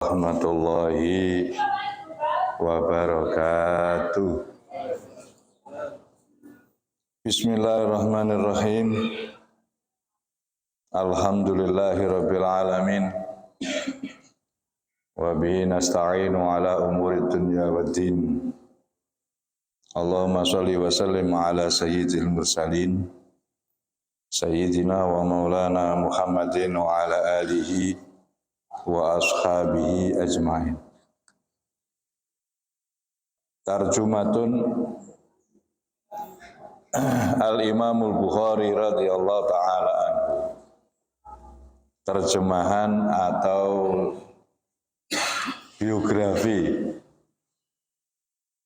warahmatullahi wabarakatuh. Bismillahirrahmanirrahim. Alhamdulillahi rabbil alamin. Wa bihi nasta'inu ala umuri dunya waddin. Allahumma shalli wa sallim ala sayyidil mursalin sayyidina wa maulana Muhammadin wa ala alihi wa ashabihi ajma'in. Tarjumatun Al-Imamul Bukhari radhiyallahu ta'ala anhu. Terjemahan atau biografi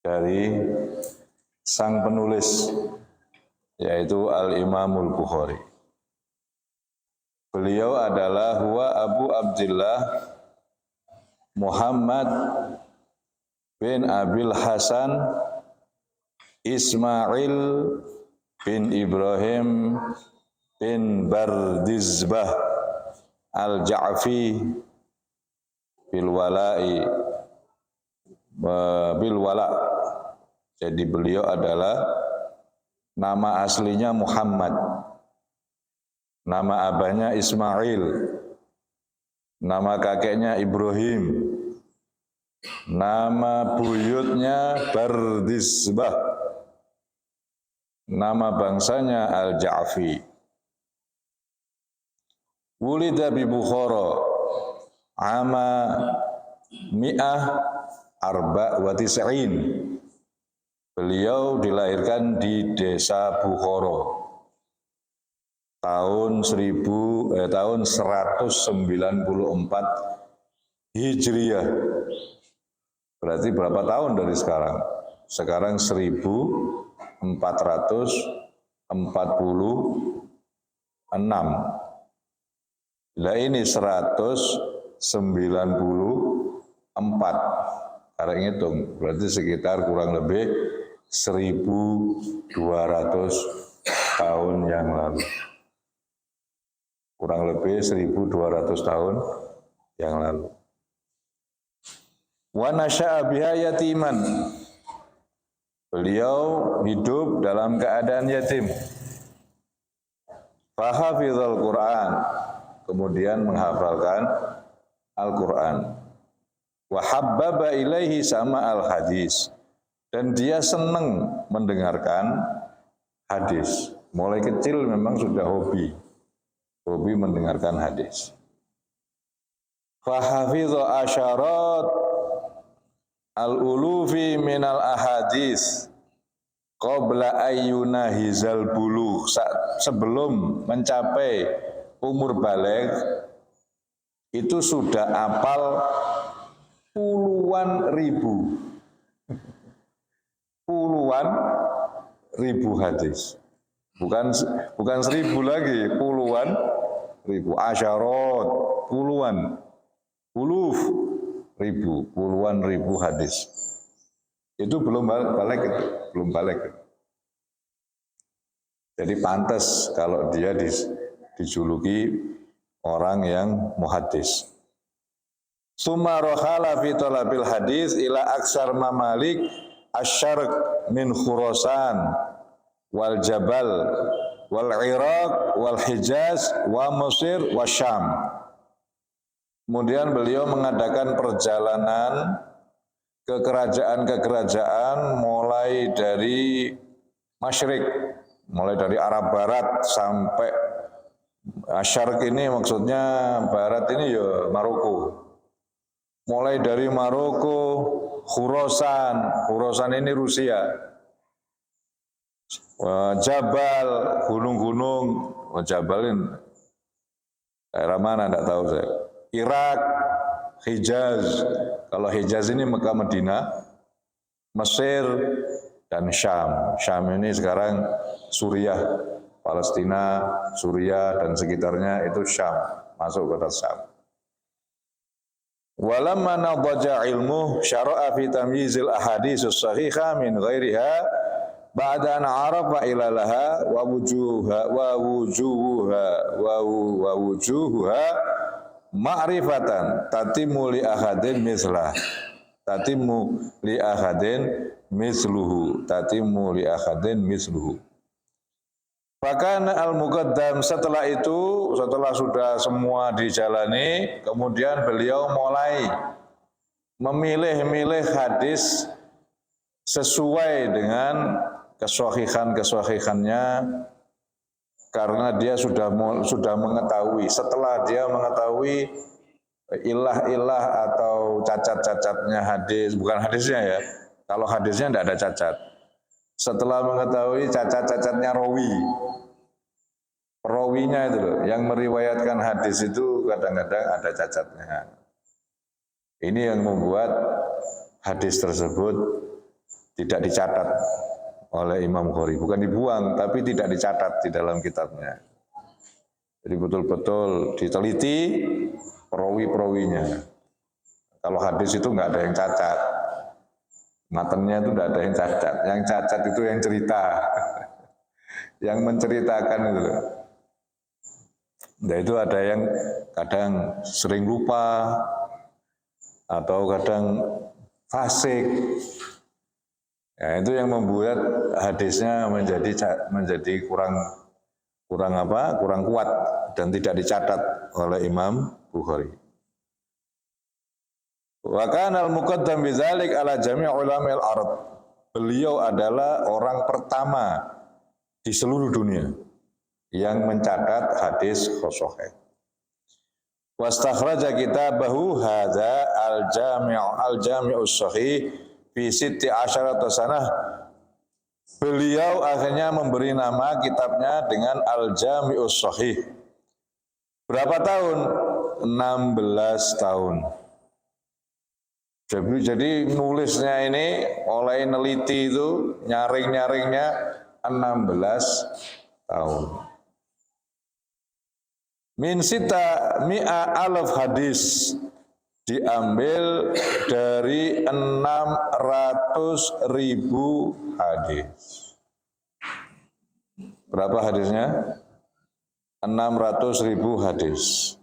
dari sang penulis, yaitu Al-Imamul Bukhari. Beliau adalah huwa Abu Abdillah Muhammad bin Abil Hasan Ismail bin Ibrahim bin Bardizbah Al-Ja'fi bil wala. Jadi beliau adalah nama aslinya Muhammad, nama abahnya Ismail, nama kakeknya Ibrahim, nama buyutnya Bardizbah, nama bangsanya Al-Ja'fi. Wulida bi Bukhara ama mi'ah arba wa tis'in. Beliau dilahirkan di desa Bukhara tahun 194 Hijriah. Berarti berapa tahun dari sekarang? Sekarang 1446. Lah ini 194. Sekarang hitung, berarti sekitar kurang lebih 1200 tahun yang lalu. Kurang lebih 1200 tahun yang lalu. Wa nasya'a biha yatiman. Beliau hidup dalam keadaan yatim. Fahafizal Qur'an, kemudian menghafalkan Al-Qur'an. Wa habbaba ilaihi sama al-hadis. Dan dia senang mendengarkan hadis. Mulai kecil memang sudah hobi mendengarkan hadis. Fahafidha asyarat al-ulufi minal ahadis qabla ayyuna hizal bulugh. Sebelum mencapai umur baligh itu sudah apal puluhan ribu hadis. Bukan 1000 lagi, puluhan ribu. Asyarat, puluhan ribu hadis. Itu belum balik. Jadi pantas kalau dia dijuluki orang yang muhaddis. Summa rohala fi talabil hadis ila aksar mamalik asyarq min Khurasan wal Jabal wal Iraq wal Hijaz wa Mesir wa Syam. Kemudian beliau mengadakan perjalanan ke kerajaan-kerajaan mulai dari Masyrik, mulai dari Arab Barat sampai Asyarq ini maksudnya Barat ini ya Maroko. Mulai dari Maroko, Khurasan ini Rusia, Jabal, gunung-gunung, Jabal ini daerah mana tidak tahu saya. Irak, Hijaz, kalau Hijaz ini Mekah Madinah, Mesir, dan Syam. Syam ini sekarang Suriah, Palestina, Suriah dan sekitarnya itu Syam, masuk kota Syam. Walamma nadaja ilmu syara'a fi tamyizil ahaditsus sahihah min ghairiha ba'da an arafa ilalaha wa wujuha ma'rifatan tatimu li ahadin mislah. Tatimu li ahadin misluhu. Tatimu li ahadin misluhu. Bahkan al-muqaddam setelah itu, setelah sudah semua dijalani, kemudian beliau mulai memilih-milih hadis sesuai dengan keswahihannya, karena dia sudah mengetahui, setelah dia mengetahui ilah-ilah atau cacat-cacatnya hadis, bukan hadisnya ya, kalau hadisnya tidak ada cacat. Setelah mengetahui cacat-cacatnya perawinya itu loh, yang meriwayatkan hadis itu kadang-kadang ada cacatnya. Ini yang membuat hadis tersebut tidak dicatat oleh Imam Bukhari. Bukan dibuang, tapi tidak dicatat di dalam kitabnya. Jadi betul-betul diteliti perawi-perawinya. Kalau hadis itu nggak ada yang cacat. Matanya itu tidak ada yang cacat. Yang cacat itu yang cerita. Yang menceritakan itu. Nah itu ada yang kadang sering lupa, atau kadang fasik. Ya, itu yang membuat hadisnya menjadi kurang kuat dan tidak dicatat oleh Imam Bukhari. Wa kana al-muqaddam bidzalik ala jami' ulama'il ard. Beliau adalah orang pertama di seluruh dunia yang mencatat hadis sahih. Wastakhraja kitabahu hadza al-jami'us sahih fi 16 sanah. Beliau akhirnya memberi nama kitabnya dengan Al-Jami'us Sahih. Berapa tahun? 16 tahun. Jadi nulisnya ini oleh neliti itu nyaring-nyaringnya 16 tahun. Min sita mi'a alaf hadis, diambil dari 600.000 hadis. Berapa hadisnya? 600.000 hadis.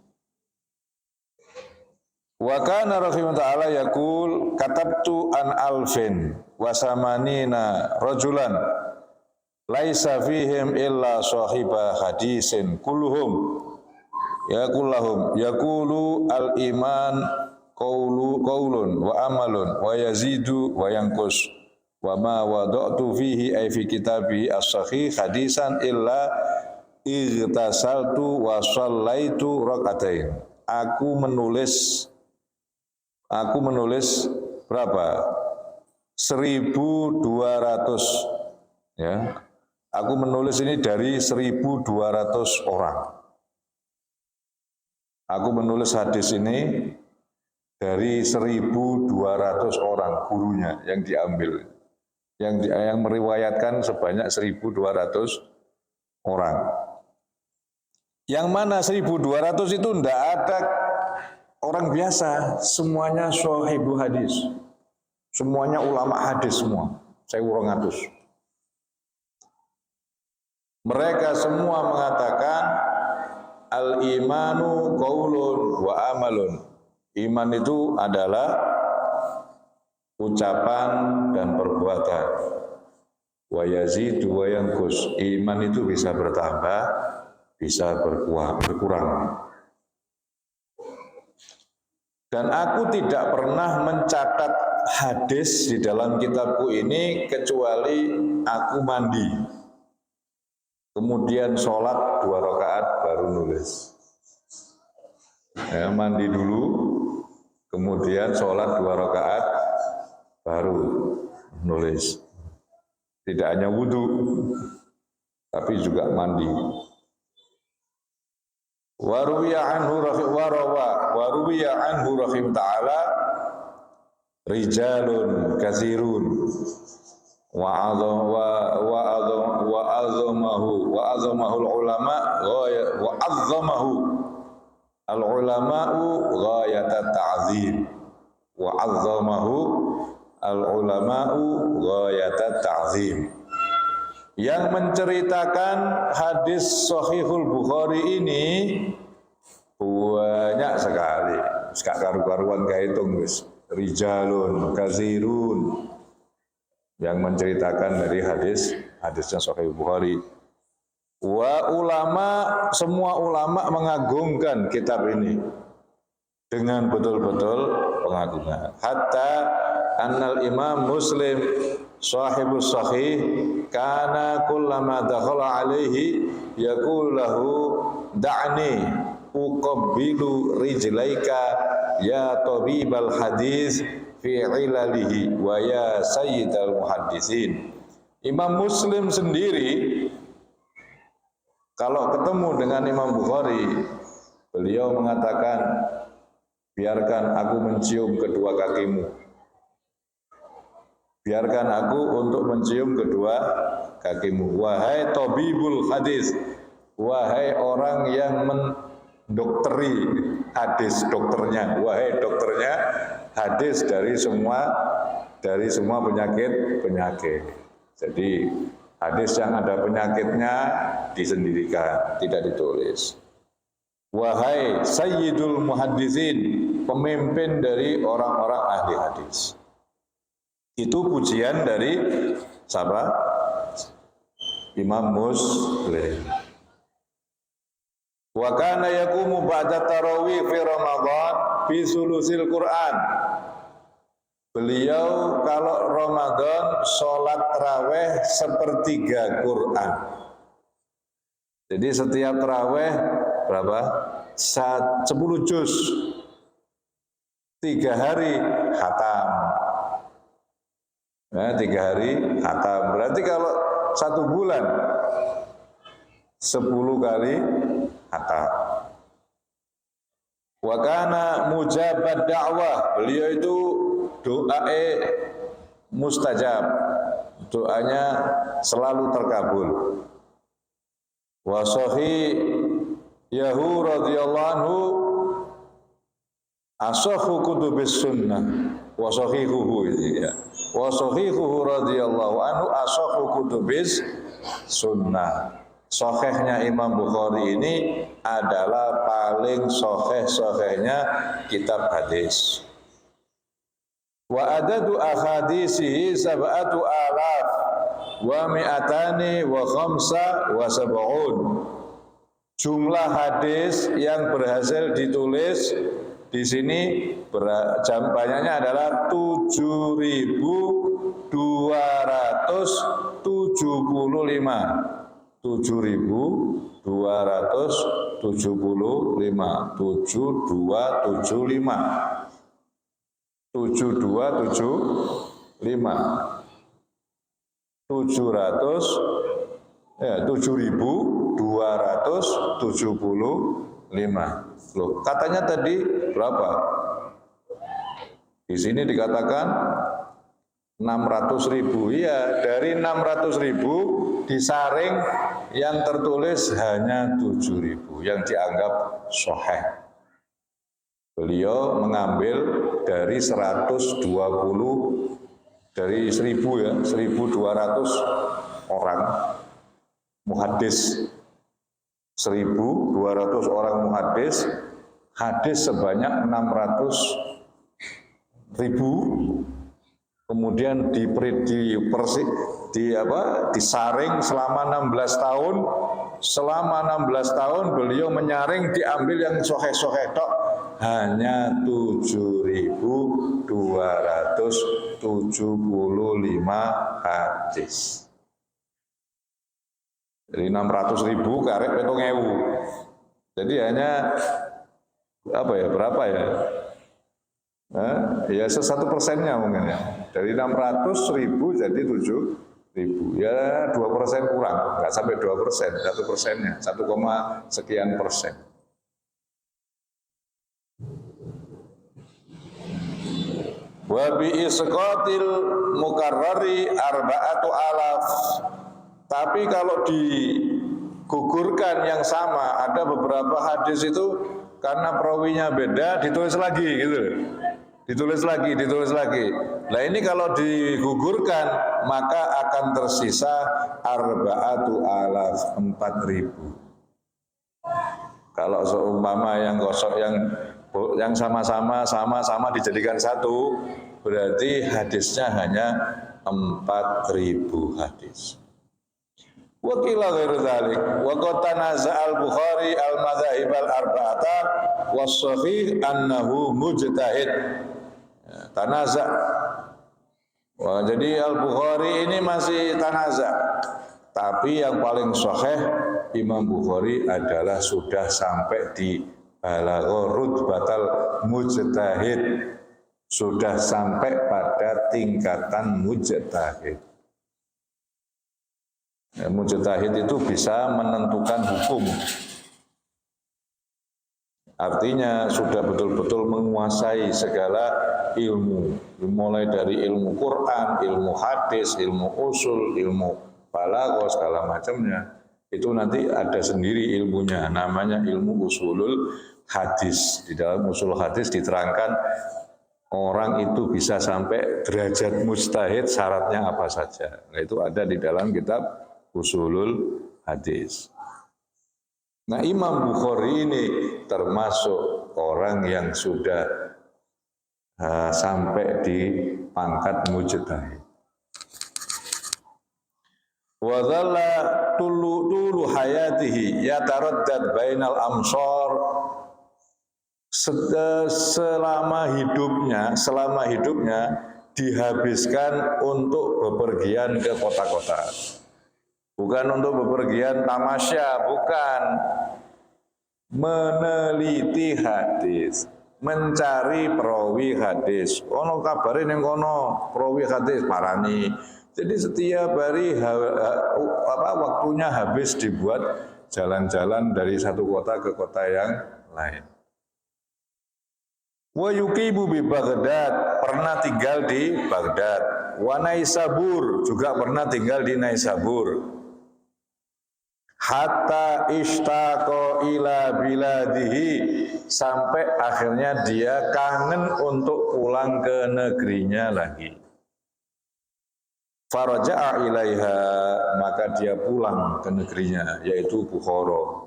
Wa kana rahimahullah ta'ala yaqul katabtu an alfin wa samanina rajulan laisa fihim illa sahiba hadisin kulluhum yaqulu al iman qaulun wa amalun wa yazidu wa yanqus wa ma wada'tu fihi ay fi kitabi as-sahih hadisan illa igtasaltu wa shallaitu rakaatain. Aku menulis berapa? 1.200 ya. Aku menulis ini dari 1.200 orang. Aku menulis hadis ini dari 1.200 orang gurunya yang diambil. Yang meriwayatkan sebanyak 1.200 orang. Yang mana 1.200 itu tidak ada orang biasa, semuanya sahibu hadis. Semuanya ulama hadis semua. 1.200. Mereka semua mengatakan al-imanu qaulun wa amalun. Iman itu adalah ucapan dan perbuatan. Wa yazidu wa yanqus. Iman itu bisa bertambah, bisa berkurang. Dan aku tidak pernah mencatat hadis di dalam kitabku ini kecuali aku mandi. Kemudian sholat 2 rakaat baru nulis. Ya, mandi dulu, kemudian sholat 2 rakaat baru nulis. Tidak hanya wudhu, tapi juga mandi. Waruwiya anhu rahim ta'ala rijalun katsirun wa azamahu al-ulama'u ghayata ta'zim wa azamahu al-ulama'u ghayata ta'zim. Yang menceritakan hadis Sahihul Bukhari ini banyak sekali. Gak karu-karuan kehitung wis. Rijalun, kazirun yang menceritakan dari hadisnya Sahih Bukhari. Wa ulama, semua ulama mengagungkan kitab ini dengan betul-betul pengagungan. Hatta annal Imam Muslim sahibus sahih kana kullama dakhala alaihi yaqul lahu da'ni uqabbilu rijlaika ya tabibal hadis fi ilalihi wa ya sayyidal muhaddisin. Imam Muslim sendiri kalau ketemu dengan Imam Bukhari, beliau mengatakan, biarkan aku mencium kedua kakimu. Biarkan aku untuk mencium kedua kakimu. Wahai tabibul hadis, wahai orang yang mendokteri hadis, dokternya, wahai dokternya hadis dari semua penyakit. Jadi hadis yang ada penyakitnya disendirikan, tidak ditulis. Wahai sayyidul muhaddisin, pemimpin dari orang-orang ahli hadis. Itu pujian dari siapa? Imam Muslim. Wa kana yaqumu ba'da tarawih fi Ramadan fi sulusil Quran. Beliau kalau Ramadan sholat tarawih sepertiga Quran. Jadi setiap tarawih berapa? 10 juz. 3 hari khatam. Nah, 3 hari khatam. Berarti kalau 1 bulan 10 kali khatam. Wa kana mujabad da'wah. Beliau itu doa mustajab. Doanya selalu terkabul. Wa Yahu radhiyallahu anhu ashahu kutubis sunnah wa sahihuhu ya. Wa sahihuhu radhiyallahu anhu ashahu kutubis sunnah. Sahihnya Imam Bukhari ini adalah paling sahih-sahihnya kitab hadis. Wa adadu ahadisihi 7,000 wa mi'atani wa khamsa wa sab'un. Jumlah hadis yang berhasil ditulis di sini banyaknya adalah 7.275. 7.275. 7275. 7.275. Loh, katanya tadi berapa? Di sini dikatakan 600.000. Iya, dari 600.000 disaring yang tertulis hanya 7.000 yang dianggap sahih. Beliau mengambil dari 120 dari 1.000 ya, 1.200 orang muhaddis. 1.200 orang muhaddis, hadis sebanyak 600.000, kemudian disaring selama 16 tahun. Selama 16 tahun beliau menyaring, diambil yang sahih-sahih tok hanya 7.275 hadis. Dari 600.000 karek 7.000. Jadi hanya berapa ya? Ya 1% mungkin ya. Dari 600.000 jadi 7.000. Ya 2% kurang, nggak sampai 2%, 1%-nya, 1, sekian persen. Wa bi isqatil mukarrari 4,000. Tapi kalau digugurkan yang sama, ada beberapa hadis itu karena perawinya beda, ditulis lagi gitu. Ditulis lagi. Nah ini kalau digugurkan maka akan tersisa 4,000. Kalau seumpama yang gosok yang sama-sama dijadikan satu, berarti hadisnya hanya 4.000 hadis. Wa qila ghairu dzalik wa qad tanaza al-Bukhari al-madzahib al-arba'ata was-sahih annahu mujtahid. Tanaza. Wah, jadi Al-Bukhari ini masih tanaza. Tapi yang paling sahih Imam Bukhari adalah sudah sampai di balagha rutbatal mujtahid. Sudah sampai pada tingkatan mujtahid. Ya, mujtahid itu bisa menentukan hukum. Artinya sudah betul-betul menguasai segala ilmu, mulai dari ilmu Quran, ilmu hadis, ilmu usul, ilmu balaghah, segala macamnya. Itu nanti ada sendiri ilmunya, namanya ilmu usulul hadis. Di dalam usul hadis diterangkan orang itu bisa sampai derajat mujtahid, syaratnya apa saja. Nah, itu ada di dalam kitab usulul hadis. Nah, Imam Bukhari ini termasuk orang yang sudah sampai di pangkat mujtahid. Wa dhalla tulu hayatihi yataraddad bainal amsar. Selama hidupnya dihabiskan untuk bepergian ke kota-kota. Bukan untuk bepergian tamasya, bukan. Meneliti hadis, mencari perawi hadis. Ono kabare ning kono perawi hadis parani. Jadi setiap hari waktunya habis dibuat jalan-jalan dari satu kota ke kota yang lain. Wa yuqibu bi Baghdad, pernah tinggal di Baghdad. Wa Naisabur, juga pernah tinggal di Naisabur. Hatta ishtaqo ila biladihi, sampai akhirnya dia kangen untuk pulang ke negerinya lagi. Faraja'a ilaiha, maka dia pulang ke negerinya, yaitu Bukhara.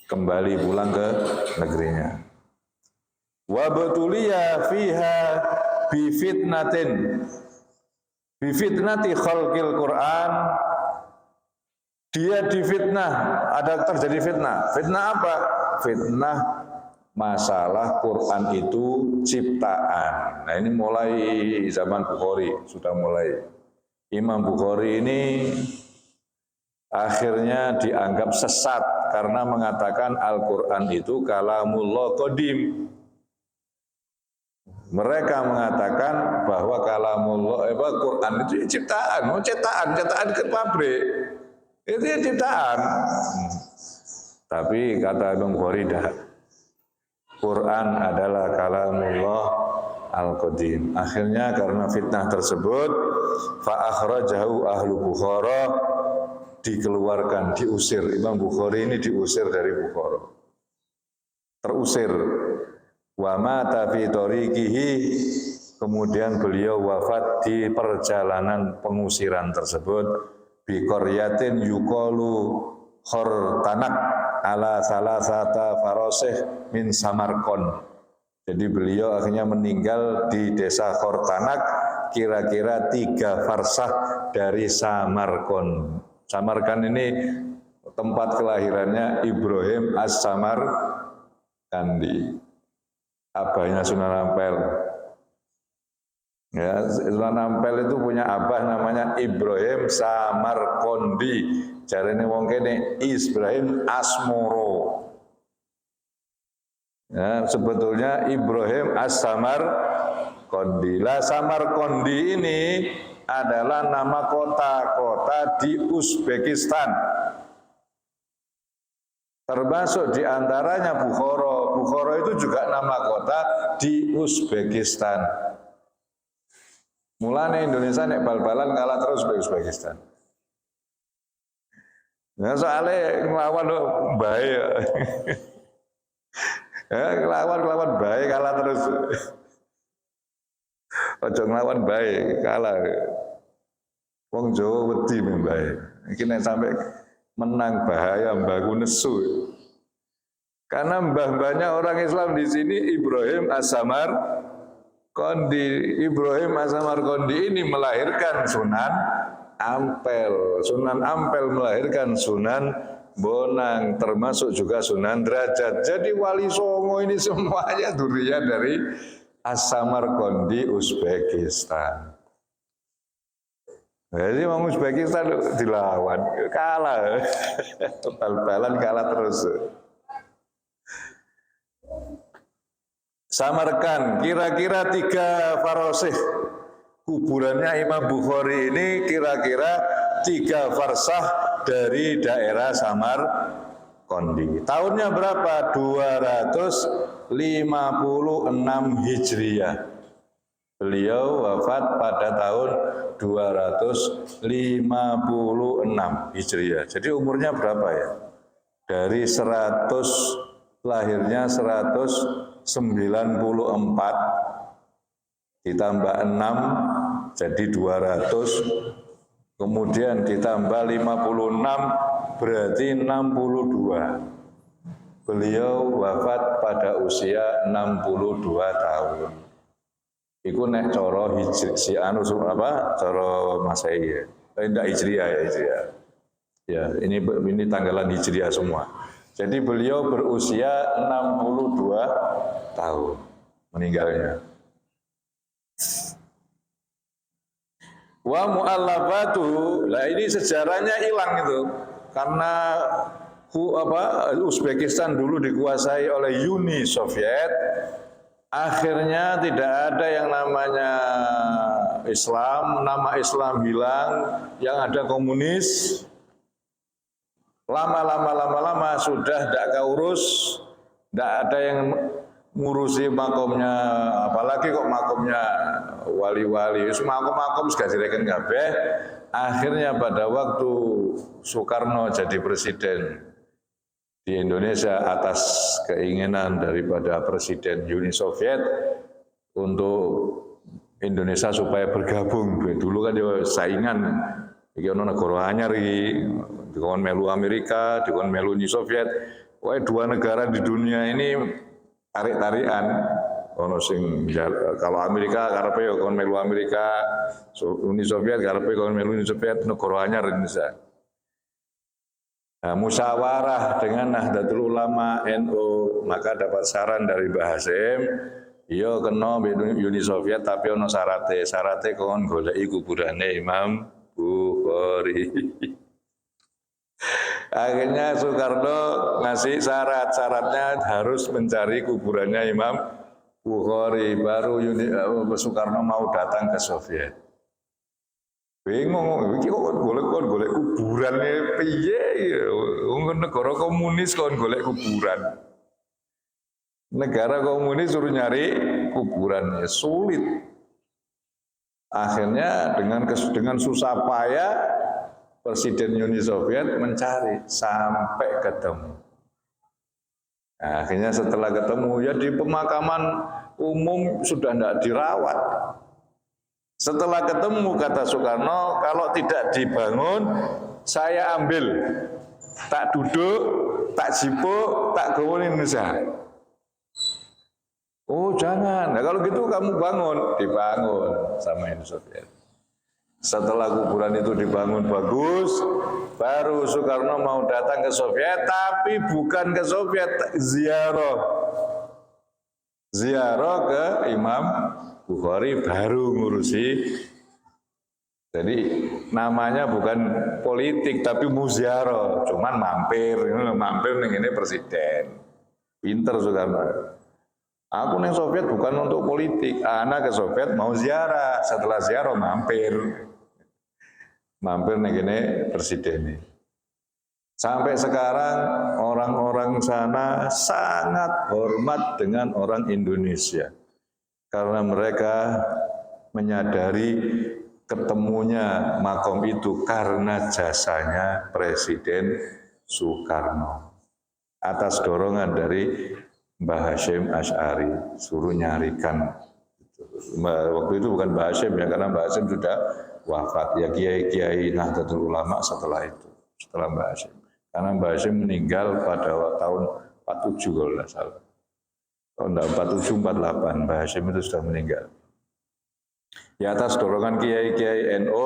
Kembali pulang ke negerinya. Wa batuliya fiha bi fitnati khalqil Quran. Dia difitnah, ada terjadi fitnah. Fitnah apa? Fitnah masalah Quran itu ciptaan. Nah, ini mulai zaman Bukhari, sudah mulai. Imam Bukhari ini akhirnya dianggap sesat karena mengatakan Al-Quran itu kalamullah qadim. Mereka mengatakan bahwa kalamullah, Quran itu ciptaan, cetakan ke pabrik. Itu ya ciptaan. Tapi kata Imam Bukhari, Quran adalah kalamullah al-qadim. Akhirnya karena fitnah tersebut, fa akhrajahu ahlu Bukhara, dikeluarkan, diusir. Imam Bukhari ini diusir dari Bukhara. Terusir. Wa mata fi tariqihi, kemudian beliau wafat di perjalanan pengusiran tersebut. Bi qaryatin yuqalu Khortanak ala salasata farosih min Samarkand. Jadi beliau akhirnya meninggal di desa Khortanak, kira-kira 3 farsah dari Samarkand. Samarkand ini tempat kelahirannya Ibrahim As-Samarkandi, abahnya Sunan Ampel. Ya, Sunan Ampel itu punya abah namanya Ibrahim Samarkandi. Jarene wong kene Ibrahim Asmoro. Ya, sebetulnya Ibrahim As-Samarkandi. Lah Samarkandi ini adalah nama kota-kota di Uzbekistan. Termasuk diantaranya Bukhara. Bukhara itu juga nama kota di Uzbekistan. Mulane Indonesia nek bal-balan kalah terus be Uzbekistan. Ya soalnya ngelawan bae. Ya ngelawan bae kalah terus. Ojo ngelawan bae kalah. Wong Jawa wedi men bae. Iki nek sampe menang bahaya mbaku nesu. Karena mbah-mbahnya orang Islam di sini Ibrahim As-Samarqandi. Ibrahim As-Samarqandi ini melahirkan Sunan Ampel. Sunan Ampel melahirkan Sunan Bonang, termasuk juga Sunan Derajat. Jadi Wali Songo ini semuanya dzurriyyah dari As-Samarqandi, Uzbekistan. Jadi orang Uzbekistan dilawan, kalah. Bal-balan kalah terus. Samarkand, kira-kira 3 farosih. Kuburannya Imam Bukhari ini kira-kira 3 farsah dari daerah Samarkandi. Tahunnya berapa? 256 Hijriah. Beliau wafat pada tahun 256 Hijriah. Jadi umurnya berapa ya? Dari 100 lahirnya 194 ditambah 6 jadi 200, kemudian ditambah 56 berarti 62. Beliau wafat pada usia 62 tahun. Iku nek cara hijri si anu apa cara Masehi ya. Enggak Hijriah ya Hijriah. Ya, ini tanggalan Hijriah semua. Jadi beliau berusia 62 tahun meninggalnya. Wa mu'allafatu, lah ini sejarahnya hilang itu. Karena Uzbekistan dulu dikuasai oleh Uni Soviet, akhirnya tidak ada yang namanya Islam, nama Islam hilang, yang ada komunis. Lama sudah tidak keurus, tidak ada yang ngurusi makomnya, apalagi kok makomnya wali-wali, makom sudah direken kabeh. Akhirnya pada waktu Soekarno jadi presiden di Indonesia atas keinginan daripada Presiden Uni Soviet untuk Indonesia supaya bergabung. Dulu kan dia saingan, iki ono negara anyar iki, dikon melu Amerika, dikon melu Uni Soviet. Wah, 2 negara di dunia ini tarik-tarikan. Ono sing kalau Amerika karepe ya kon melu Amerika, Uni Soviet karepe kon melu Uni Soviet, negara anyar Indonesia. Nah, musyawarah dengan Nahdlatul Ulama NU, maka dapat saran dari Mbah Hasyim, iya kena Uni Soviet tapi ono syarate kon goleki kuburane Imam Bukhari. Akhirnya Soekarno ngasih syaratnya harus mencari kuburannya Imam Bukhari, baru Soekarno mau datang ke Soviet. Bingung, iki kok golek kuburan piye ya? Wong negara komunis kon golek kuburan. Negara komunis suruh nyari kuburan, ya sulit. Akhirnya dengan susah payah Presiden Uni Soviet mencari sampai ketemu. Nah, akhirnya setelah ketemu ya di pemakaman umum sudah tidak dirawat. Setelah ketemu kata Soekarno, kalau tidak dibangun saya ambil, tak duduk, tak jipuk, tak gawe Indonesia. Oh jangan, nah, kalau gitu kamu dibangun sama Uni Soviet. Setelah kuburan itu dibangun bagus, baru Soekarno mau datang ke Soviet, tapi bukan ke Soviet, ziarah ke Imam Bukhari, baru ngurusi. Jadi namanya bukan politik tapi muziarah, cuman mampir ning ini presiden. Pinter Soekarno. Aku neng Soviet bukan untuk politik, anak ke Soviet mau ziarah, setelah ziarah mampir ning ini presiden. Sampai sekarang orang-orang sana sangat hormat dengan orang Indonesia. Karena mereka menyadari ketemunya makom itu karena jasanya Presiden Soekarno. Atas dorongan dari Mbah Hasyim Asy'ari, suruh nyarikan. Waktu itu bukan Mbah Hasyim ya, karena Mbah Hasyim sudah wafat. Ya kiai-kiai Nahdlatul Ulama setelah itu, setelah Mbah Hasyim. Karena Mbah Hasyim meninggal pada tahun 47 kalau tidak salah. Tahun 47 48 Mbah Hashim itu sudah meninggal. Di atas dorongan kiai-kiai NU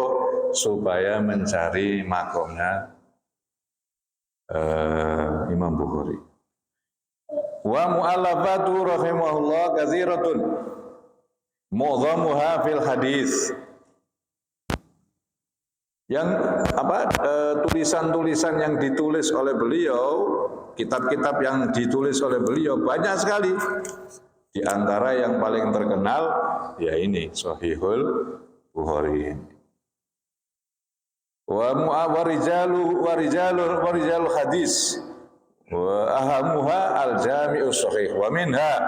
supaya mencari makomnya Imam Bukhari. Wa mu'allafatu rahimahullah katsiratun mu'dhamuha fil hadis. Yang tulisan-tulisan yang ditulis oleh beliau, kitab-kitab yang ditulis oleh beliau banyak sekali. Di antara yang paling terkenal ya ini Sahihul Bukhari. Wa rijalul hadis wa ahamuha al-jami'us sahih wa minha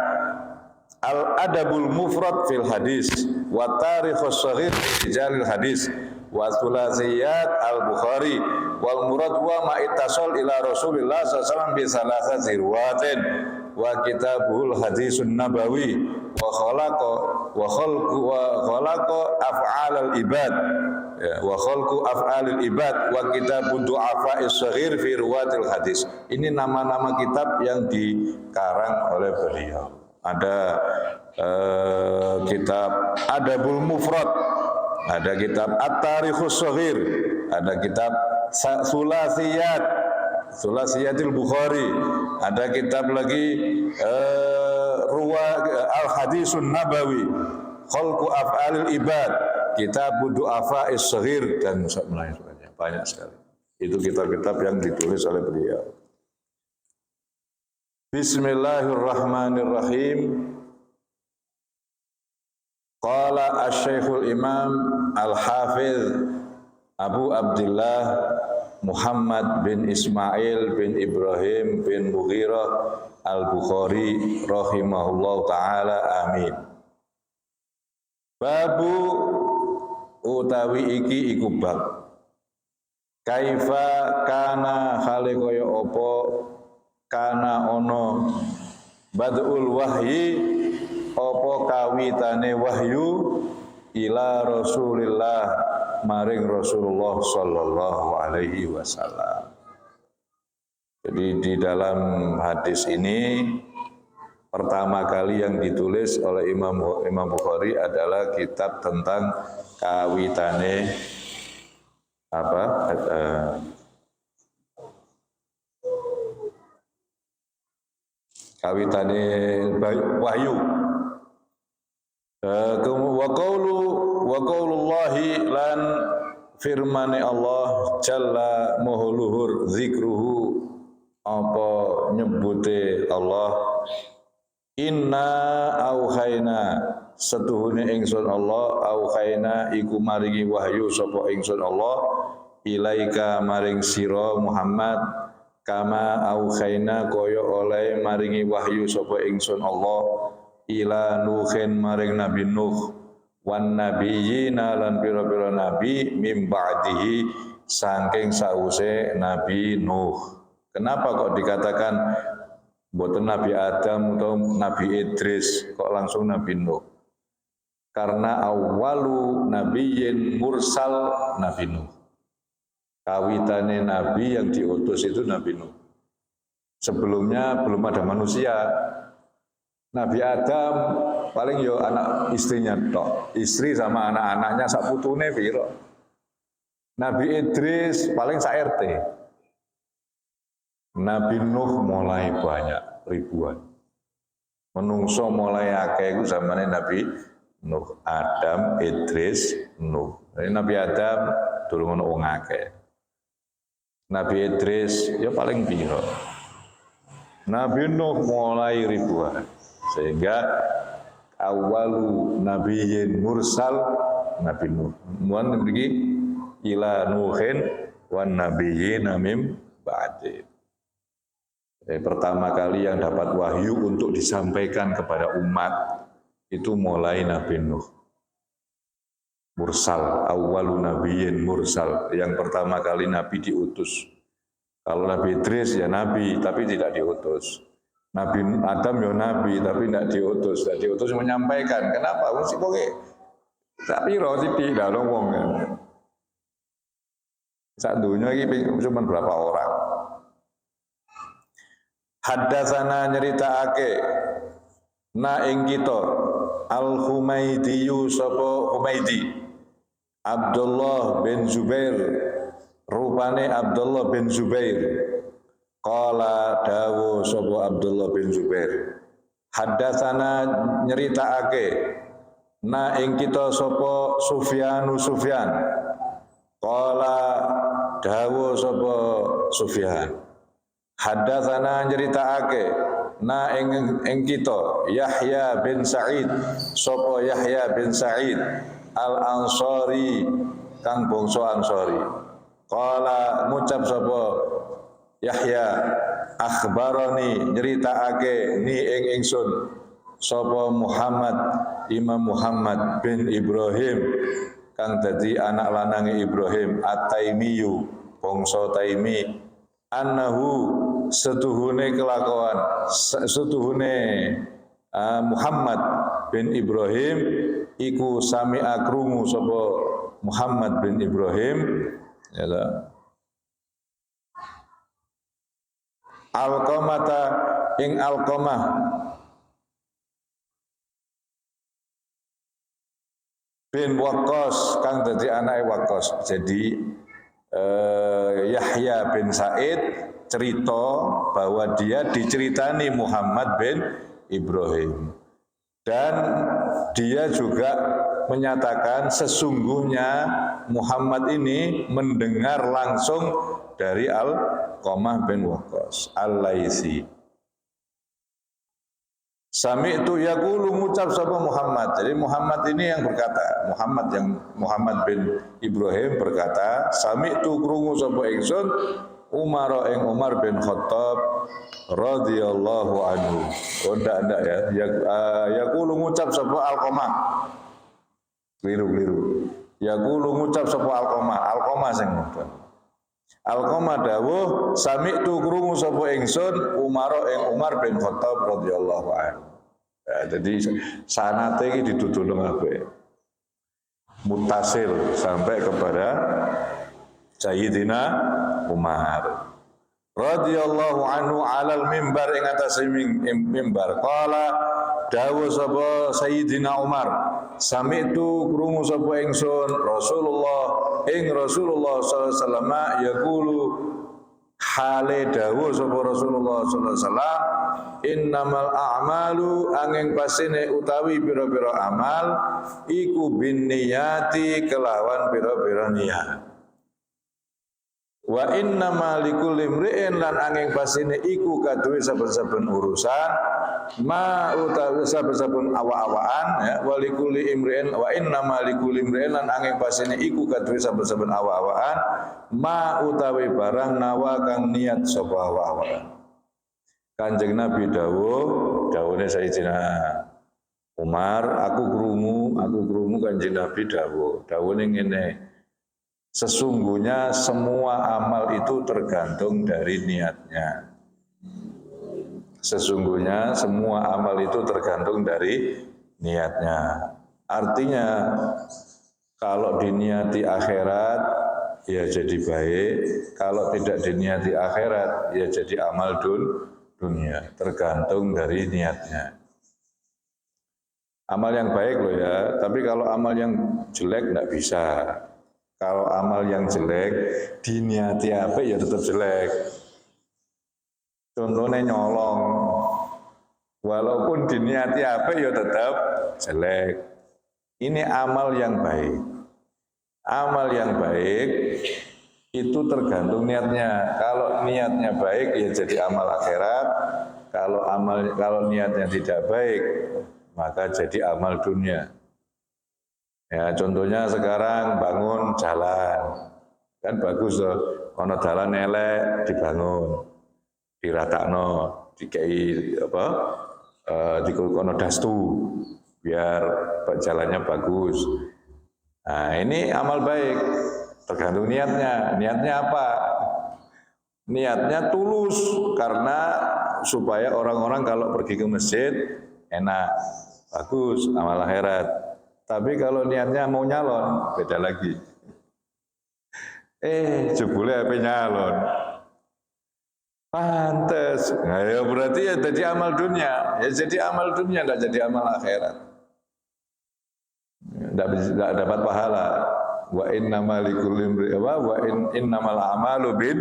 al-adabul mufrad fil hadis wa tarikhus saghir rijalil hadis wa thulasiyat al-Bukhari wal murad wa ma ittasal ila Rasulillah sallallahu alaihi wasallam bi salasati riwayatin wa kitabul hadisun nabawi wa khalaqa af'alal ibad wa khalqu af'alil ibad wa kitabud du'afa'is saghir fi riwayatil hadis. Ini nama-nama kitab yang dikarang oleh beliau. Ada kitab Adabul Mufrad, ada kitab At-Tarikhus Shaghir, ada kitab Sulasiyatil Bukhari, ada kitab lagi Al-Hadisun Nabawi, Khalqu Af'alil Ibad, kitab Du'afa'is Shaghir, dan lain sebagainya. Banyak sekali. Itu kitab-kitab yang ditulis oleh beliau. Bismillahirrahmanirrahim. Qala asy-Syaikhul Imam Al-Hafiz Abu Abdullah Muhammad bin Ismail bin Ibrahim bin Mughirah Al-Bukhari rahimahullahu taala, amin. Babu utawi iki iku bab kaifa kana hale kaya apa kana ono badul wahyi apa kawitane wahyu ila Rasulillah maring Rasulullah sallallahu alaihi wasallam. Jadi di dalam hadis ini pertama kali yang ditulis oleh Imam Bukhari adalah kitab tentang kawitane kawitane wahyu. Wa qaulullahi lan firmane Allah jalla mahluhur zikruhu apa nyebute Allah, inna auhayna setuhune ingsun Allah auhayna iku maringi wahyu sapa ingsun Allah ilaika maring sira Muhammad kama auhayna kaya oleh maringi wahyu sapa ingsun Allah ila Nuhin maring Nabi Nuh wan nabiyina lan pira-pira nabi mim ba'dihi saking sause Nabi Nuh. Kenapa kok dikatakan mboten Nabi Adam atau Nabi Idris, kok langsung Nabi Nuh? Karena awalu nabiyyin mursal Nabi Nuh. Kawitane nabi yang diutus itu Nabi Nuh. Sebelumnya belum ada manusia. Nabi Adam paling yo anak istrinya tok, istri sama anak-anaknya sak putune piro. Nabi Idris paling sak RT. Nabi Nuh mulai banyak, ribuan. Menungso mulai akeh iku zamane Nabi Nuh, Adam, Idris, Nuh. Jadi Nabi Adam durung ono wong akeh. Nabi Idris ya paling piro. Nabi Nuh mulai ribuan. Sehingga awalu nabiyyin mursal Nabi Nuh. Muan begini ila Nuhin wan nabiyyin mim ba'di. Pertama kali yang dapat wahyu untuk disampaikan kepada umat itu mulai Nabi Nuh. Mursal, awalu nabiyyin mursal, yang pertama kali Nabi diutus. Kalau Nabi Idris ya Nabi, tapi tidak diutus. Nabi Adam ya Nabi, tapi tidak diutus. Tidak diutus menyampaikan. Kenapa? Mesti pokoknya tak piro sithik dah wong. Sak dunya iki cuma berapa orang. Haddatsana nyeritaake na ing kita Al-Humaydiyu sapa Humaydi Abdullah bin Zubair rupane Abdullah bin Zubair qala dawu sapa Abdullah bin Zubair haddatsana nyeritaake na ing kita sapa Sufyan qala dawu sapa Sufyan haddatsana nyeritaake na ing kita Yahya bin Sa'id sapa Yahya bin Sa'id Al-Ansari kang bangsa Ansari qala ngucap sapa Yahya akhbarani nyeritaake ni ing ingsun sapa Muhammad Imam Muhammad bin Ibrahim kang dadi anak lanange Ibrahim At-Taimiyu bangsa Taimi annahu setuhune kelakuan setuhune Muhammad bin Ibrahim iku sami'a krungu sapa Muhammad bin Ibrahim ya Alqamata ing Alqamah bin Waqqas kang dadi anake Waqqas. Jadi Yahya bin Sa'id cerita bahwa dia diceritani Muhammad bin Ibrahim dan dia juga menyatakan sesungguhnya Muhammad ini mendengar langsung dari Al-Qamah bin Waqqas Al-Laitsi. Sami'tu yaqulu ngucap sapa Muhammad. Jadi Muhammad ini yang berkata, Muhammad bin Ibrahim berkata, sami'tu krungu sapa ingsun Umar bin Khattab radhiyallahu anhu. Oh ndak ya. Yaqulu ngucap sapa Al-Qamah. Keliru. Yaqulu ngucap sapa Al-Qamah sing ngono. Al-Qamah dawuh sami'tu krungu sapa ingsun Umar bin Khattab radhiyallahu anhu. Ya, jadi sanate iki didudul kabeh. Mutasil sampai kepada Sayyidina Umar radhiyallahu anhu alal mimbar ing atase mimbar qala dawuh sapa Sayyidina Umar sami'tu krungu sapa ingsun Rasulullah sallallahu alaihi wasallam yaqulu hale dawuh sapa Rasulullah sallallahu alaihi wasallam innamal a'malu angin pasine utawi pira-pira amal iku binniyati kelawan pira-pira niat wa innama likulli imri'in lan angin pasine iku kaduwe saben-saben urusan ma utawi saben-saben awa-awaan ya walikuli imri'in wa innama likulli imri'in lan angin pasine iku kaduwe saben-saben awa-awaan ma utawi barang nawa kang niat sapa awa-awaan. Kanjeng Nabi dawuhne Sayyidina Umar aku krungu Kanjeng Nabi dawuhne ngene sesungguhnya semua amal itu tergantung dari niatnya. Sesungguhnya semua amal itu tergantung dari niatnya. Artinya kalau diniati akhirat ya jadi baik, kalau tidak diniati akhirat ya jadi amal dunia, tergantung dari niatnya. Amal yang baik loh ya, tapi kalau amal yang jelek enggak bisa. Kalau amal yang jelek diniati apa ya tetap jelek. Contohnya nyolong, walaupun diniati apa ya tetap jelek. Ini amal yang baik. Amal yang baik itu tergantung niatnya. Kalau niatnya baik ya jadi amal akhirat. Kalau niatnya tidak baik maka jadi amal dunia. Ya contohnya sekarang bangun jalan kan bagus loh. Ono dalan elek dibangun, diratakno, dikei dikono dastu biar jalannya bagus. Nah ini amal baik, tergantung niatnya. Niatnya apa? Niatnya tulus karena supaya orang-orang kalau pergi ke masjid enak, bagus amal akhirat. Tapi kalau niatnya mau nyalon beda lagi. Jebule apa nyalon? Pantes. Nah, ya berarti ya jadi amal dunia. Ya jadi amal dunia, enggak jadi amal akhirat. Enggak dapat pahala. Wa innamal likulli imri'in wa innamal a'malu bin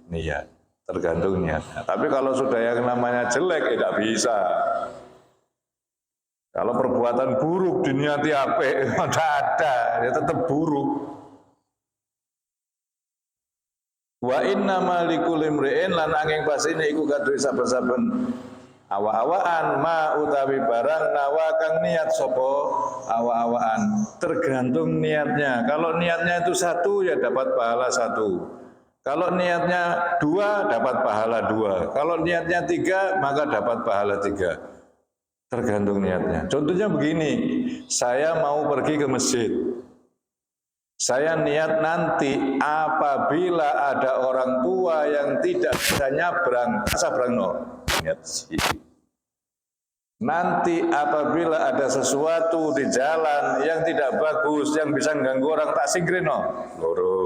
niat. Tergantung niatnya. Tapi kalau sudah yang namanya jelek, tidak bisa. Kalau perbuatan buruk diniati apik, tidak ada, ya tetap buruk. Wa inna malikul imri'in lan angin pasine iku kadhe saben-saben awa-awaan ma utawi barang nawa kang niat sapa awa-awaan, tergantung niatnya. Kalau niatnya itu satu ya dapat pahala satu. Kalau niatnya dua dapat pahala dua. Kalau niatnya tiga maka dapat pahala tiga. Tergantung niatnya. Contohnya begini, saya mau pergi ke masjid. Saya niat nanti apabila ada orang tua yang tidak bisa nyabrang, niat sih. Nanti apabila ada sesuatu di jalan yang tidak bagus, yang bisa mengganggu orang, tak singkrino, loro.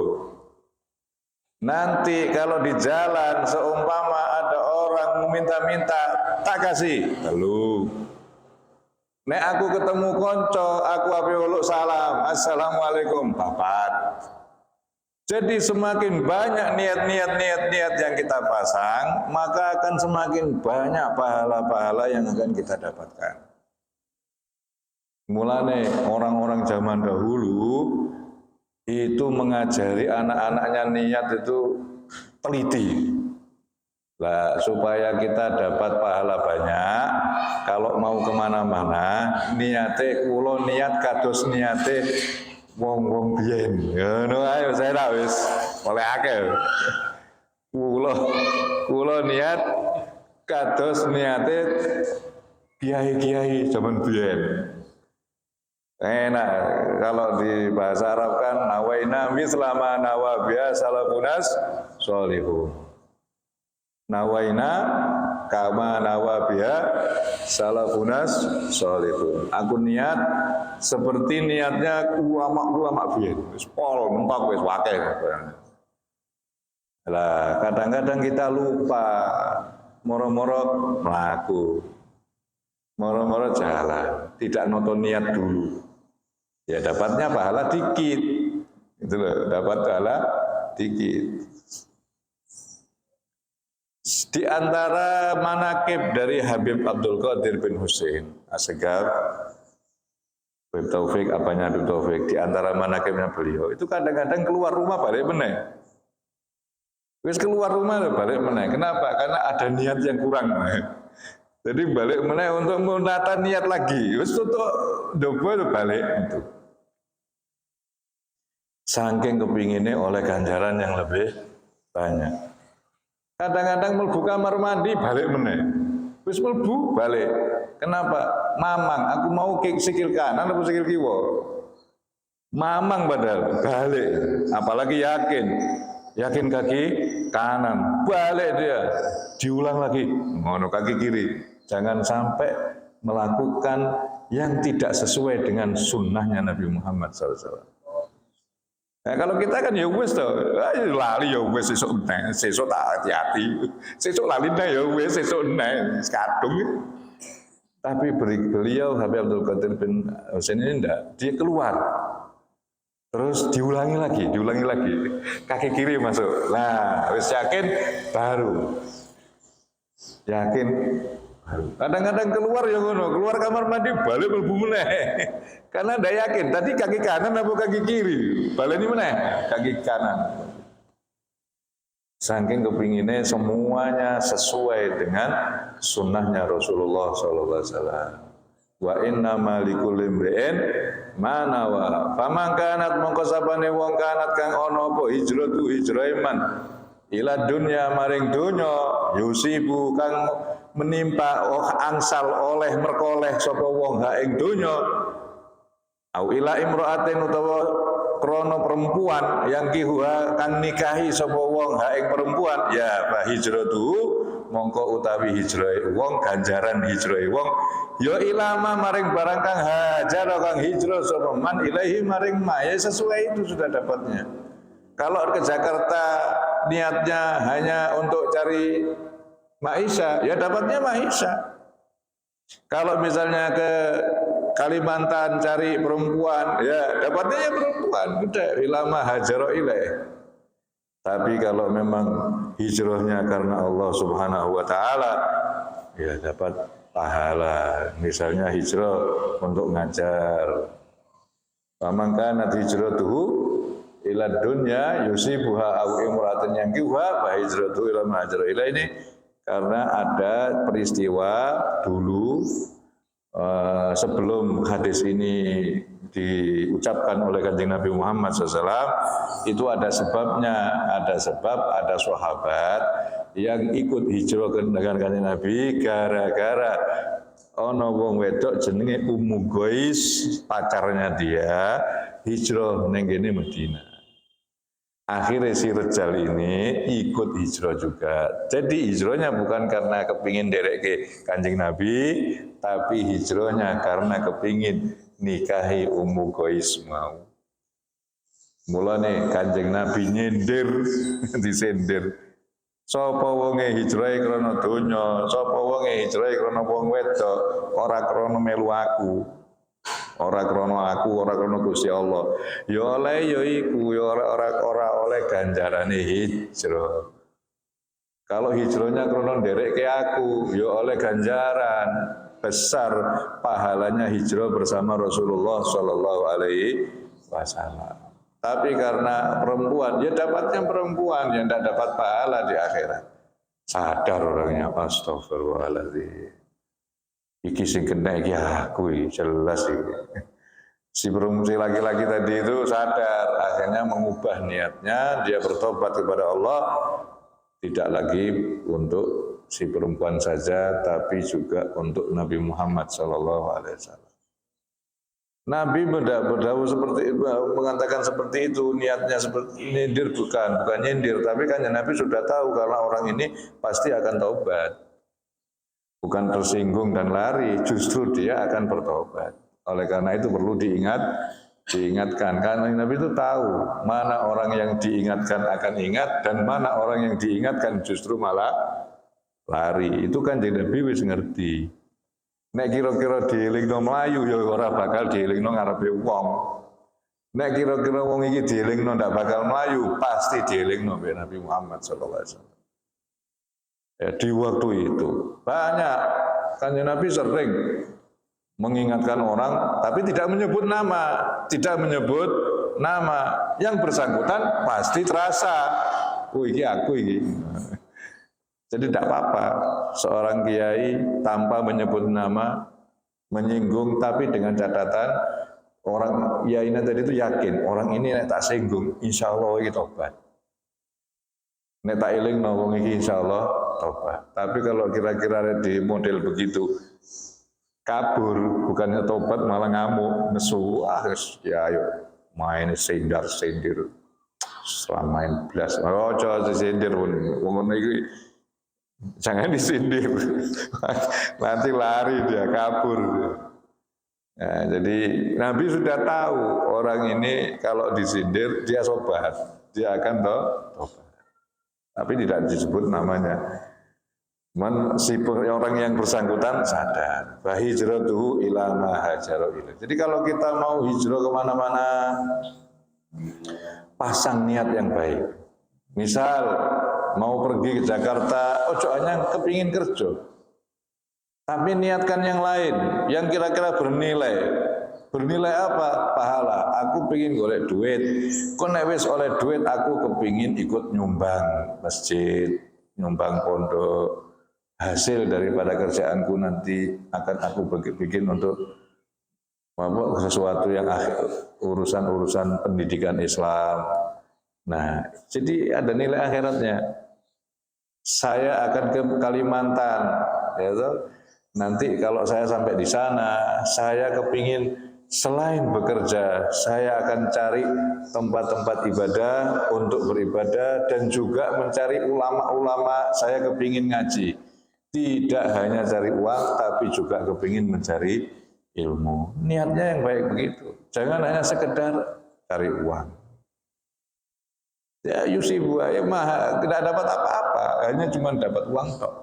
Nanti kalau di jalan seumpama ada orang meminta-minta, tak kasih, telu. Nek aku ketemu konco, aku ape uluk salam, assalamualaikum, papat. Jadi semakin banyak niat yang kita pasang, maka akan semakin banyak pahala-pahala yang akan kita dapatkan. Mulane orang-orang zaman dahulu itu mengajari anak-anaknya niat itu teliti. Lah, supaya kita dapat pahala banyak, kalau mau kemana-mana, niate kulo niat kados niate wong-wong biyen. Ngono ayo saya tak wis oleh akeh. Kulo niat kados niate kiai-kiai zaman biyen. Enak kalau di bahasa Arab kan nawaina mislama nawabiya salafunas sholihun. Nawaina kama nawabiya salafunas sholihun. Aku niat seperti niatnya ulama biyen. Wis pol mentok wis akeh. Lah kadang-kadang kita lupa moro-moro mlaku. Moro-moro jalan, tidak nonton niat dulu. Ya dapatnya pahala dikit. Itu loh, dapat pahala dikit. Di antara manaqib dari Habib Abdul Qadir bin Husain Asegaf, Habib Taufik, apanya Habib Taufik, di antara manaqibnya beliau, itu kadang-kadang keluar rumah balik meneh. Wis keluar rumah balik meneh. Kenapa? Karena ada niat yang kurang. Jadi balik meneh untuk menata niat lagi. Wis tutuk ndobo balik itu. Saking kepinginnya oleh ganjaran yang lebih banyak. Kadang-kadang mlebu kamar mandi balik meneh. Wis mlebu balik. Kenapa? Mamang, aku mau sikil kanan atau sikil kiwa. Mamang padahal balik. Apalagi yakin kaki kanan. Balik dia. Diulang lagi. Ngono kaki kiri. Jangan sampai melakukan yang tidak sesuai dengan sunnahnya Nabi Muhammad SAW. Nah, kalau kita kan ya wis toh, lali ya wis sesuk tak hati-hati. Sesuk lali nang ya wis sesuk nang kadung. Tapi beliau Habib Abdul Qadir bin Husain ini enggak, dia keluar. Terus diulangi lagi. Kaki kiri masuk. Nah, wis yakin baru. Yakin baru. Kadang-kadang keluar ya ngono, keluar kamar mandi balik mlebu meneh. Karena ndak yakin, tadi kaki kanan apa kaki kiri? Baleni meneh kaki kanan. Saking kepinginnya semuanya sesuai dengan sunnahnya Rasulullah SAW. Wa inna malikul imri'in manawa. Faman kanat mongko sapane wong kanat kang ana apa hijratu hijrah iman ila dunya maring donya yusibu kang menimpa angsal oleh merkoleh sapa wong ha ing donya au ila imra'atin utawa krana perempuan yang kihuha kang nikahi sapa wong ha ing perempuan ya fa hijratu mongko utawi hijrah wong ganjaran hijrah wong ya ilama maring barang kang hajar kang hijrah sapa man ilahi maring ma ya sesuai itu sudah dapatnya. Kalau ke Jakarta niatnya hanya untuk cari maisha, ya dapatnya maisha. Kalau misalnya ke Kalimantan cari perempuan, ya dapatnya ya perempuan. Udah, ilama hajaro ilaih. Tapi kalau memang hijrahnya karena Allah Subhanahu wa taala, ya dapat pahala. Misalnya hijrah untuk ngajar. Faman kanat hijratuhu ila dunya yusibuha aw imra'atan yankihuha fa hijratuhu ila ma hajara ilaihi. Ini karena ada peristiwa dulu sebelum hadis ini diucapkan oleh Kanjeng Nabi Muhammad SAW, itu ada sebabnya, ada sebab, ada sahabat yang ikut hijrah dengan Kanjeng Nabi gara-gara ono wong wedok jenenge Ummu Gois, pacarnya dia hijrah ning kene Madinah. Akhirnya si Rejal ini ikut hijrah juga. Jadi hijrahnya bukan karena kepingin derek ke Kanjeng Nabi, tapi hijrahnya karena kepingin nikahi Ummu Gois mau. Mulane Kanjeng Nabi nyindir, disindir. Sapa wonge hijrahe krana donya, sapa wonge hijrahe krana wong wedok, ora krana melu aku. Ora krana aku, ora krana Gusti Allah. Ya oleh ya iku, ya ora oleh ganjarane hijrah. Kalau hijrahnya krana nderekke aku, ya oleh ganjaran besar pahalanya hijrah bersama Rasulullah sallallahu alaihi wasallam. Tapi karena perempuan, ya dapatnya perempuan yang tidak dapat pahala di akhirat. Sadar orangnya, astagfirullahaladzim. Iki sing kena iki aku jelas iki. Si laki-laki tadi itu sadar, akhirnya mengubah niatnya, dia bertobat kepada Allah, tidak lagi untuk si perempuan saja, tapi juga untuk Nabi Muhammad SAW. Nabi berdawuh seperti itu, mengatakan seperti itu, niatnya seperti nyindir bukan nyindir, tapi kan Nabi sudah tahu kalau orang ini pasti akan taubat. Bukan tersinggung dan lari, justru dia akan bertobat. Oleh karena itu perlu diingatkan. Karena Nabi itu tahu mana orang yang diingatkan akan ingat dan mana orang yang diingatkan justru malah lari. Itu kan jadi Nabi wis ngerti. Nek kira-kira dielingno Melayu ya ora bakal dielingno ngarepe wong. Nek kira-kira wong iki dielingno ndak bakal Melayu, pasti dielingno mbek Nabi Muhammad sallallahu alaihi wasallam. Ya, di waktu itu banyak Kanjeng Nabi sering mengingatkan orang tapi tidak menyebut nama, yang bersangkutan pasti terasa, iki aku iki. Jadi tidak apa-apa seorang kiai tanpa menyebut nama menyinggung, tapi dengan catatan orang kiainya tadi itu yakin orang ini nek tak singgung insya Allah iki tobat. Nek tak eling wong iki insyaallah tobat. Tapi kalau kira-kira di model begitu kabur, bukannya tobat malah ngamuk, nesu, ya ayo main sindir. Selama main blas. Oh, coba sindir pun wong iki jangan disindir. Nanti lari dia, kabur dia. Nah, jadi Nabi sudah tahu orang ini kalau disindir dia sobat, dia akan tobat. Tapi tidak disebut namanya. Si orang yang bersangkutan sadar bahwa hijratuhu ila ma hajara ilaihi. Jadi kalau kita mau hijrah kemana-mana, pasang niat yang baik. Misal mau pergi ke Jakarta, ojo hanya kepingin kerja, tapi niatkan yang lain, yang kira-kira bernilai. Bernilai apa? Pahala. Aku pengen golek duit. Kok nek wis oleh duit aku kepingin ikut nyumbang masjid, nyumbang pondok. Hasil daripada kerjaanku nanti akan aku bikin untuk sesuatu yang urusan pendidikan Islam. Nah, jadi ada nilai akhiratnya. Saya akan ke Kalimantan, ya toh. Nanti kalau saya sampai di sana, saya kepingin selain bekerja, saya akan cari tempat-tempat ibadah untuk beribadah dan juga mencari ulama-ulama. Saya kepingin ngaji. Tidak hanya cari uang, tapi juga kepingin mencari ilmu. Niatnya yang baik begitu. Jangan hanya sekedar cari uang. Ya yusibu ya maha, tidak dapat apa-apa, hanya cuma dapat uang tok.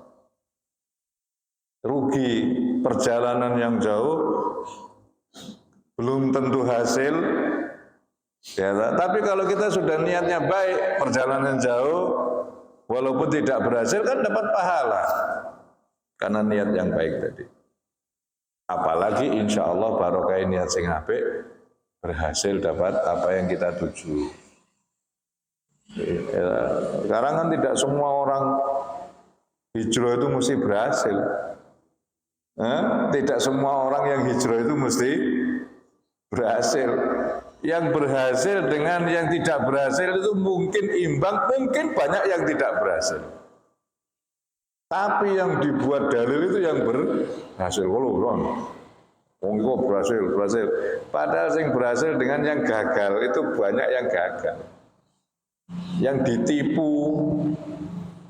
Rugi perjalanan yang jauh, belum tentu hasil. Ya, tapi kalau kita sudah niatnya baik, perjalanan jauh, walaupun tidak berhasil kan dapat pahala. Karena niat yang baik tadi. Apalagi insya Allah barokah niat sing apik, berhasil dapat apa yang kita tuju. Ya, sekarang kan tidak semua orang hijrah itu mesti berhasil. Tidak semua orang yang hijrah itu mesti berhasil. Yang berhasil dengan yang tidak berhasil itu mungkin imbang, mungkin banyak yang tidak berhasil. Tapi yang dibuat dalil itu yang berhasil. Kalau berhasil. Padahal yang berhasil dengan yang gagal itu banyak yang gagal. Yang ditipu,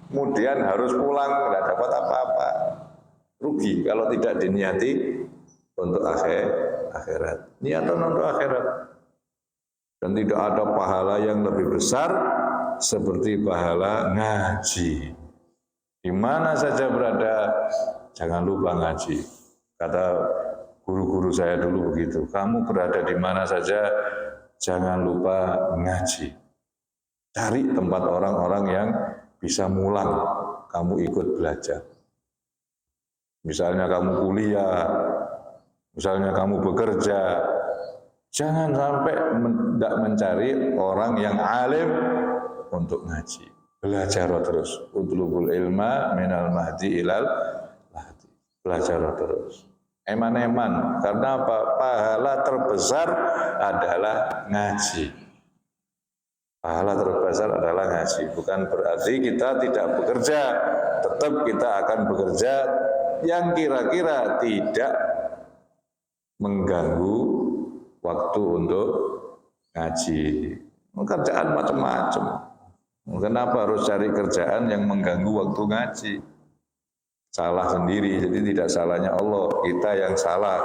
kemudian harus pulang, tidak dapat apa-apa. Rugi kalau tidak diniati untuk akhirat. Niatan untuk akhirat. Dan tidak ada pahala yang lebih besar seperti pahala ngaji. Di mana saja berada, jangan lupa ngaji. Kata guru-guru saya dulu begitu. Kamu berada di mana saja, jangan lupa ngaji. Cari tempat orang-orang yang bisa mulang, kamu ikut belajar. Misalnya kamu kuliah, misalnya kamu bekerja, jangan sampai tidak mencari orang yang alim untuk ngaji. Belajar terus. Utlubul ilma minal mahdi ilal lahdi. Belajar terus. Eman-eman. Karena apa? Pahala terbesar adalah ngaji. Pahala terbesar adalah ngaji. Bukan berarti kita tidak bekerja. Tetap kita akan bekerja yang kira-kira tidak mengganggu waktu untuk ngaji. Kerjaan macam-macam. Kenapa harus cari kerjaan yang mengganggu waktu ngaji? Salah sendiri, jadi tidak salahnya Allah, kita yang salah.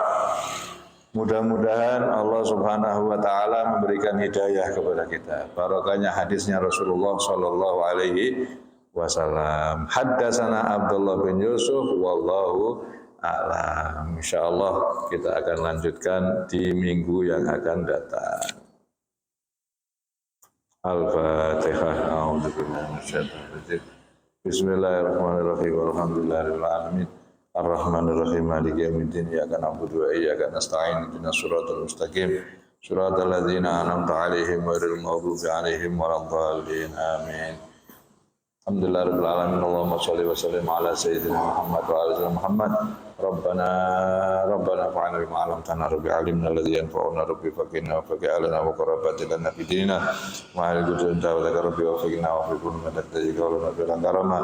Mudah-mudahan Allah Subhanahu wa taala memberikan hidayah kepada kita. Barokahnya hadisnya Rasulullah sallallahu alaihi wasallam. Haddatsana Abdullah bin Yusuf wallahu a'lam. Insyaallah kita akan lanjutkan di minggu yang akan datang. Al-Fatihah. A'udzubillahi minasyaitonir rajim. Bismillahirrahmanirrahim. Alhamdulillahirabbil alamin. Ar-Rahmanir-Rahim. Maliki yaumiddin. Iyyaka na'budu wa iyyaka nasta'in. Ihdinas siratal mustaqim. Siratal ladzina an'amta 'alaihim ghairil maghdubi 'alaihim waladdallin. Amin. Alhamdulillahirabbil alamin. Allahumma shalli wa sallim ala sayyidina Muhammad wa ala ali Muhammad. Rabbana fa'alna bima 'allamtana rabbi 'allimna alladhi yanfa'una rabbi faqina wa faqi 'alana wa qurrabati lana fi dinina wa 'ala al-jannati wa dhakara rabbi wa faqina wa faqina wa tajika wa lana bil karama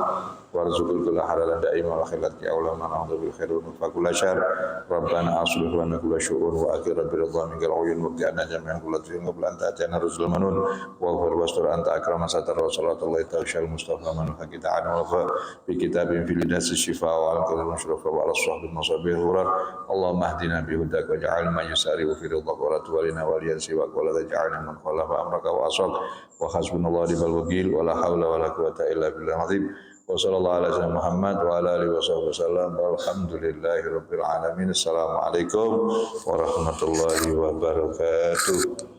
warzuqul kulla halalan da'ima wa khairat ya ulama na'udzu bil khairi wa faqul syarr. Rabbana aslih lana kulla syu'un wa akhir bi ridha min al-'uyun wa qina jami'an kulla tin qabla anta atana rusul manun wa ghfir wastur anta akrama satar wa sallallahu ta'ala mustafa man hakita 'an wa bi kitabin fil nas shifa wa al-kalam syurafa wa al-sahb المصابيح الغرر اللهم اهدنا بهداك واجعل ما يسارع في رضاك ولا تولنا وليا سواك ولا تجعلنا من خالف امرك وعصاك وحسبنا الله ونعم الوكيل ولا حول ولا قوه الا بالله العظيم وصلى الله على سيدنا محمد وعلى اله وصحبه وسلم والحمد لله رب العالمين. السلام عليكم warahmatullahi wabarakatuh.